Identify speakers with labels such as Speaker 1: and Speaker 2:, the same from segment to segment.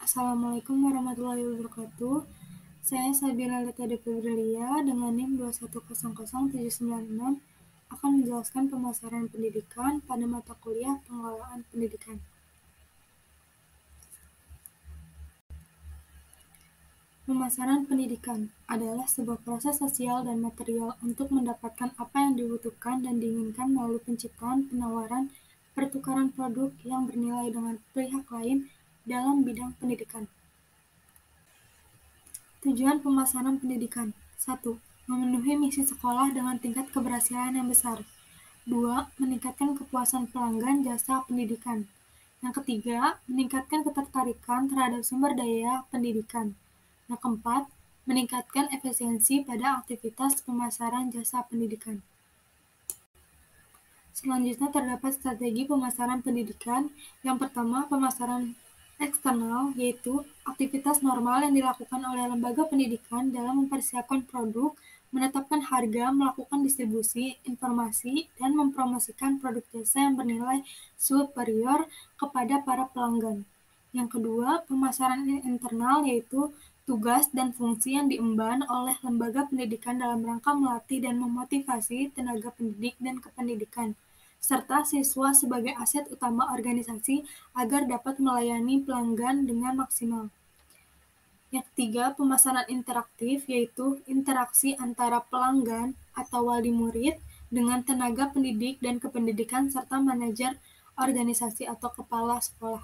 Speaker 1: Assalamualaikum warahmatullahi wabarakatuh. Saya Sabila Letade Febrilia dengan NIM 2100796 akan menjelaskan pemasaran pendidikan pada mata kuliah pengelolaan pendidikan. Pemasaran pendidikan adalah sebuah proses sosial dan material untuk mendapatkan apa yang dibutuhkan dan diinginkan melalui penciptaan, penawaran, pertukaran produk yang bernilai dengan pihak lain dalam bidang pendidikan. Tujuan pemasaran pendidikan. 1. Memenuhi misi sekolah dengan tingkat keberhasilan yang besar. 2. Meningkatkan kepuasan pelanggan jasa pendidikan. Yang ketiga, meningkatkan ketertarikan terhadap sumber daya pendidikan. Yang keempat, meningkatkan efisiensi pada aktivitas pemasaran jasa pendidikan. Selanjutnya terdapat strategi pemasaran pendidikan. Yang pertama, pemasaran eksternal, yaitu aktivitas normal yang dilakukan oleh lembaga pendidikan dalam mempersiapkan produk, menetapkan harga, melakukan distribusi, informasi, dan mempromosikan produk jasa yang bernilai superior kepada para pelanggan. Yang kedua, pemasaran internal, yaitu tugas dan fungsi yang diemban oleh lembaga pendidikan dalam rangka melatih dan memotivasi tenaga pendidik dan kependidikan, serta siswa sebagai aset utama organisasi agar dapat melayani pelanggan dengan maksimal. Yang ketiga, pemasaran interaktif, yaitu interaksi antara pelanggan atau wali murid dengan tenaga pendidik dan kependidikan serta manajer organisasi atau kepala sekolah.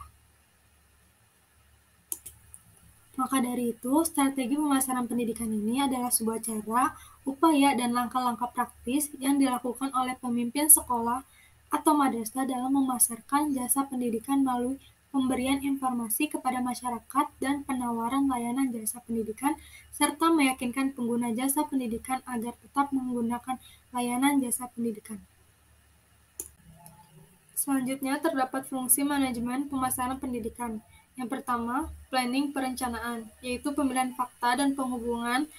Speaker 1: Maka dari itu, strategi pemasaran pendidikan ini adalah sebuah cara, upaya, dan langkah-langkah praktis yang dilakukan oleh pemimpin sekolah atau madrasah dalam memasarkan jasa pendidikan melalui pemberian informasi kepada masyarakat dan penawaran layanan jasa pendidikan, serta meyakinkan pengguna jasa pendidikan agar tetap menggunakan layanan jasa pendidikan. Selanjutnya terdapat fungsi manajemen pemasaran pendidikan. Yang pertama, planning perencanaan, yaitu pemilihan fakta dan penghubungan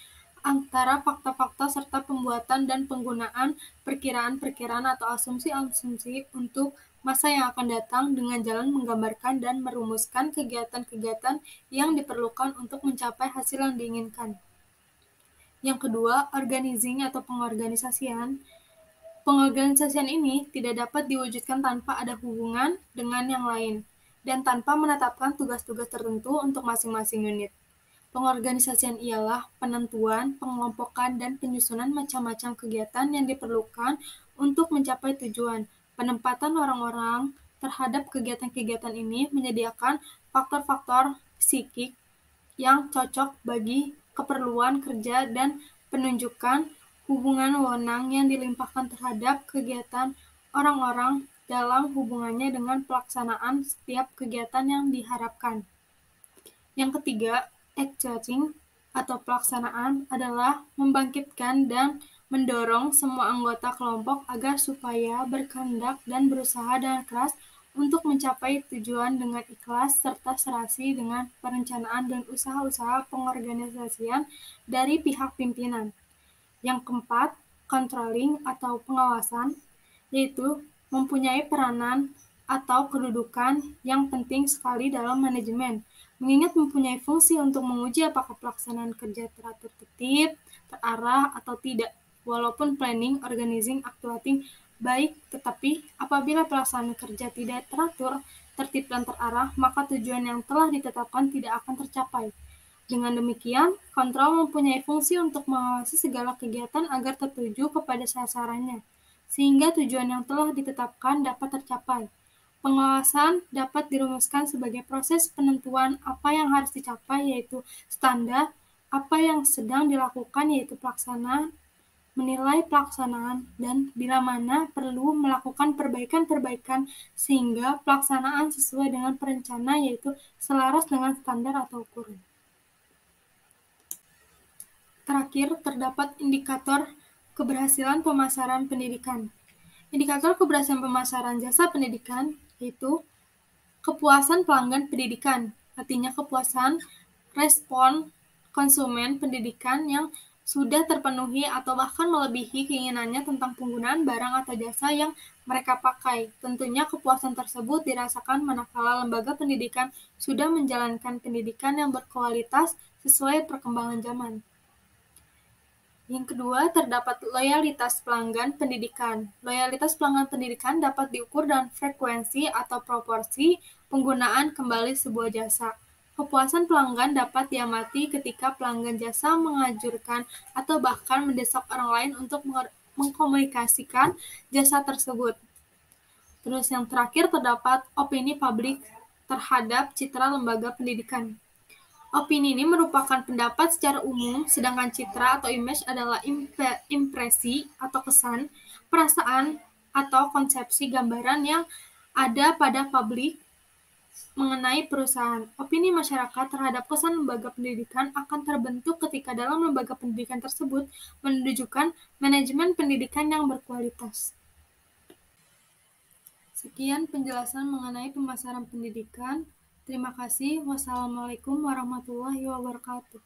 Speaker 1: antara fakta-fakta serta pembuatan dan penggunaan perkiraan-perkiraan atau asumsi-asumsi untuk masa yang akan datang dengan jalan menggambarkan dan merumuskan kegiatan-kegiatan yang diperlukan untuk mencapai hasil yang diinginkan. Yang kedua, organizing atau pengorganisasian. Pengorganisasian ini tidak dapat diwujudkan tanpa ada hubungan dengan yang lain, dan tanpa menetapkan tugas-tugas tertentu untuk masing-masing unit. Pengorganisasian ialah penentuan, pengelompokan, dan penyusunan macam-macam kegiatan yang diperlukan untuk mencapai tujuan. Penempatan orang-orang terhadap kegiatan-kegiatan ini menyediakan faktor-faktor psikik yang cocok bagi keperluan kerja dan penunjukan hubungan wewenang yang dilimpahkan terhadap kegiatan orang-orang dalam hubungannya dengan pelaksanaan setiap kegiatan yang diharapkan. Yang ketiga, actuating atau pelaksanaan adalah membangkitkan dan mendorong semua anggota kelompok agar supaya berkehendak dan berusaha dengan keras untuk mencapai tujuan dengan ikhlas serta serasi dengan perencanaan dan usaha-usaha pengorganisasian dari pihak pimpinan. Yang keempat, controlling atau pengawasan, yaitu mempunyai peranan atau kedudukan yang penting sekali dalam manajemen, mengingat mempunyai fungsi untuk menguji apakah pelaksanaan kerja teratur tertib, terarah, atau tidak, walaupun planning, organizing, actuating baik, tetapi apabila pelaksanaan kerja tidak teratur, tertib, dan terarah, maka tujuan yang telah ditetapkan tidak akan tercapai. Dengan demikian, kontrol mempunyai fungsi untuk mengawasi segala kegiatan agar tertuju kepada sasarannya, sehingga tujuan yang telah ditetapkan dapat tercapai. Pengawasan dapat dirumuskan sebagai proses penentuan apa yang harus dicapai, yaitu standar, apa yang sedang dilakukan, yaitu pelaksanaan, menilai pelaksanaan, dan bila mana perlu melakukan perbaikan-perbaikan sehingga pelaksanaan sesuai dengan perencana, yaitu selaras dengan standar atau ukuran. Terakhir, terdapat indikator keberhasilan pemasaran pendidikan. Indikator keberhasilan pemasaran jasa pendidikan yaitu kepuasan pelanggan pendidikan, artinya kepuasan respon konsumen pendidikan yang sudah terpenuhi atau bahkan melebihi keinginannya tentang penggunaan barang atau jasa yang mereka pakai. Tentunya kepuasan tersebut dirasakan manakala lembaga pendidikan sudah menjalankan pendidikan yang berkualitas sesuai perkembangan zaman. Yang kedua, terdapat loyalitas pelanggan pendidikan. Loyalitas pelanggan pendidikan dapat diukur dengan frekuensi atau proporsi penggunaan kembali sebuah jasa. Kepuasan pelanggan dapat diamati ketika pelanggan jasa menganjurkan atau bahkan mendesak orang lain untuk mengkomunikasikan jasa tersebut. Terus yang terakhir terdapat opini publik terhadap citra lembaga pendidikan. Opini ini merupakan pendapat secara umum, sedangkan citra atau image adalah impresi atau kesan, perasaan, atau konsepsi gambaran yang ada pada publik mengenai perusahaan. Opini masyarakat terhadap kesan lembaga pendidikan akan terbentuk ketika dalam lembaga pendidikan tersebut menunjukkan manajemen pendidikan yang berkualitas. Sekian penjelasan mengenai pemasaran pendidikan. Terima kasih. Wassalamualaikum warahmatullahi wabarakatuh.